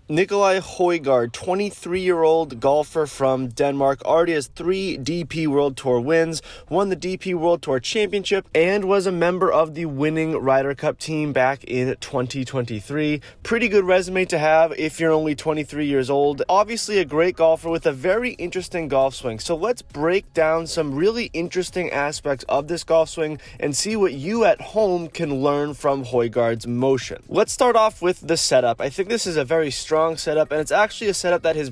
Nicolai Højgaard, 23-year-old golfer from Denmark, already has 3 DP World Tour wins, won the DP World Tour Championship, and was a member of the winning Ryder Cup team back in 2023. Pretty good resume to have if you're only 23 years old. Obviously a great golfer with a very interesting golf swing. So let's break down some really interesting aspects of this golf swing and see what you at home can learn from Højgaard's motion. Let's start off with the setup. I think this is a very strong setup, and it's actually a setup that his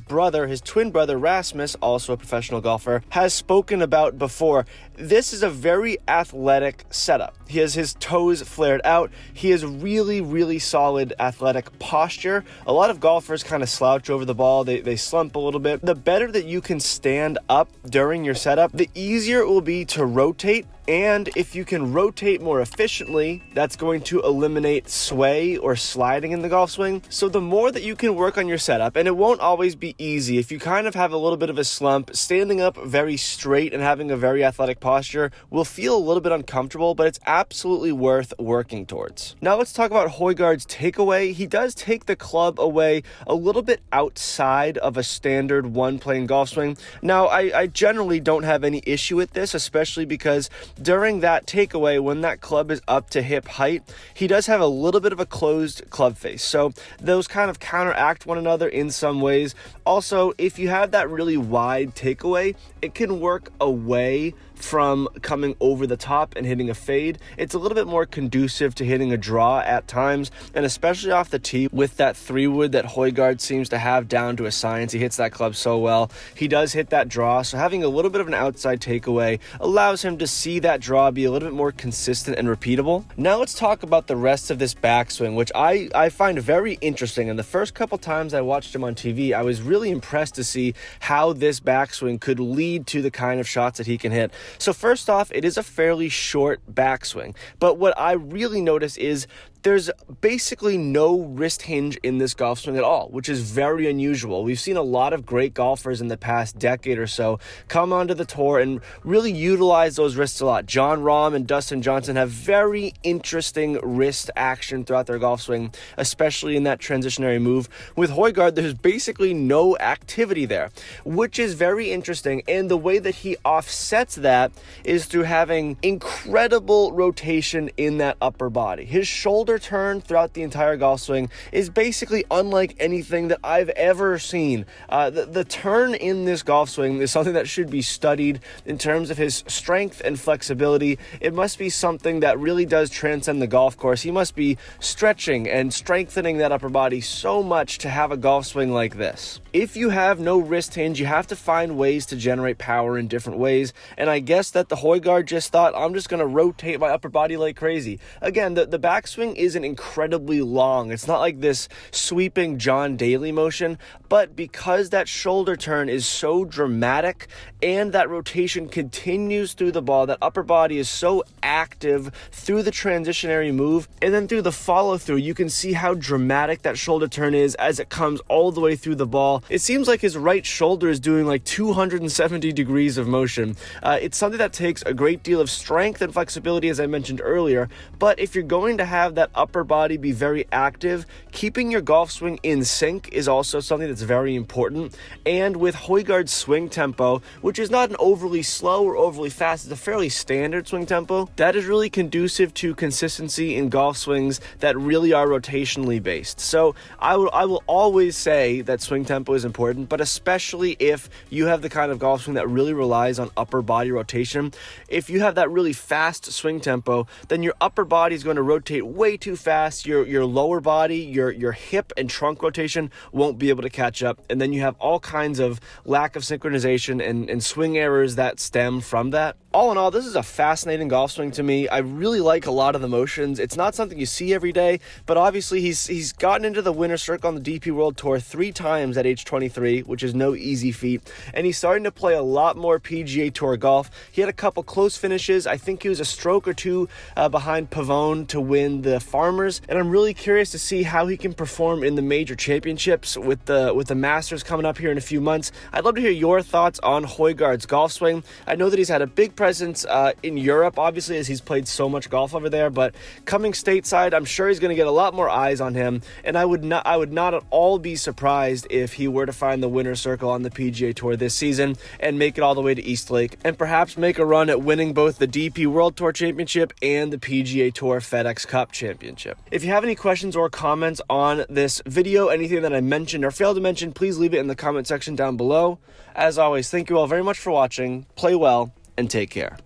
twin brother Rasmus, also a professional golfer, has spoken about before. This is a very athletic setup. He has his toes flared out. He has really solid athletic posture. A lot of golfers kind of slouch over the ball. They slump a little bit. The better that you can stand up during your setup, the easier it will be to rotate. And if you can rotate more efficiently, that's going to eliminate sway or sliding in the golf swing. So the more that you can work on your setup, and it won't always be easy. If you kind of have a little bit of a slump, standing up very straight and having a very athletic posture will feel a little bit uncomfortable, but it's absolutely worth working towards. Now let's talk about Højgaard's takeaway. He does take the club away a little bit outside of a standard one-plane golf swing. Now, I generally don't have any issue with this, especially because during that takeaway, when that club is up to hip height, he does have a little bit of a closed club face. So those kind of counteract one another in some ways. Also, if you have that really wide takeaway, it can work away from coming over the top and hitting a fade. It's a little bit more conducive to hitting a draw at times, and especially off the tee with that 3-wood that Højgaard seems to have down to a science. He hits that club so well. He does hit that draw, so having a little bit of an outside takeaway allows him to see that draw be a little bit more consistent and repeatable. Now let's talk about the rest of this backswing, which I find very interesting. And the first couple times I watched him on TV, I was really impressed to see how this backswing could lead to the kind of shots that he can hit. So first off, it is a fairly short backswing, but what I really notice is there's basically no wrist hinge in this golf swing at all, which is very unusual. We've seen a lot of great golfers in the past decade or so come onto the tour and really utilize those wrists a lot. Jon Rahm and Dustin Johnson have very interesting wrist action throughout their golf swing, especially in that transitionary move. With Højgaard, there's basically no activity there, which is very interesting. And the way that he offsets that is through having incredible rotation in that upper body. His shoulder turn throughout the entire golf swing is basically unlike anything that I've ever seen. The turn in this golf swing is something that should be studied in terms of his strength and flexibility. It must be something that really does transcend the golf course. He must be stretching and strengthening that upper body so much to have a golf swing like this. If you have no wrist hinge, you have to find ways to generate power in different ways. And I guess that the Højgaard just thought, I'm just going to rotate my upper body like crazy. Again, the backswing isn't incredibly long. It's not like this sweeping John Daly motion, but because that shoulder turn is so dramatic and that rotation continues through the ball, that upper body is so active through the transitionary move, and then through the follow through, you can see how dramatic that shoulder turn is as it comes all the way through the ball. It seems like his right shoulder is doing like 270 degrees of motion. It's something that takes a great deal of strength and flexibility, as I mentioned earlier, but if you're going to have that upper body be very active, keeping your golf swing in sync is also something that's very important. And with Højgaard's swing tempo, which is not an overly slow or overly fast, it's a fairly standard swing tempo, that is really conducive to consistency in golf swings that really are rotationally based. So I will always say that swing tempo is important, but especially if you have the kind of golf swing that really relies on upper body rotation. If you have that really fast swing tempo, then your upper body is going to rotate way too fast. Your lower body, your hip and trunk rotation won't be able to catch up, and then you have all kinds of lack of synchronization and swing errors that stem from that. All in all, this is a fascinating golf swing to me. I really like a lot of the motions. It's not something you see every day, but obviously he's gotten into the winner's circle on the DP World Tour 3 times at age 23, which is no easy feat, and he's starting to play a lot more PGA Tour golf. He had a couple close finishes. I think he was a stroke or two behind Pavone to win the Farmers, and I'm really curious to see how he can perform in the major championships with the Masters coming up here in a few months. I'd love to hear your thoughts on Højgaard's golf swing. I know that he's had a big presence in Europe, obviously, as he's played so much golf over there, but coming stateside, I'm sure he's going to get a lot more eyes on him, and I would not at all be surprised if he were to find the winner's circle on the PGA Tour this season and make it all the way to Eastlake, and perhaps make a run at winning both the DP World Tour Championship and the PGA Tour FedEx Cup Championship. If you have any questions or comments on this video, anything that I mentioned or failed to mention, please leave it in the comment section down below. As always, thank you all very much for watching. Play well and take care.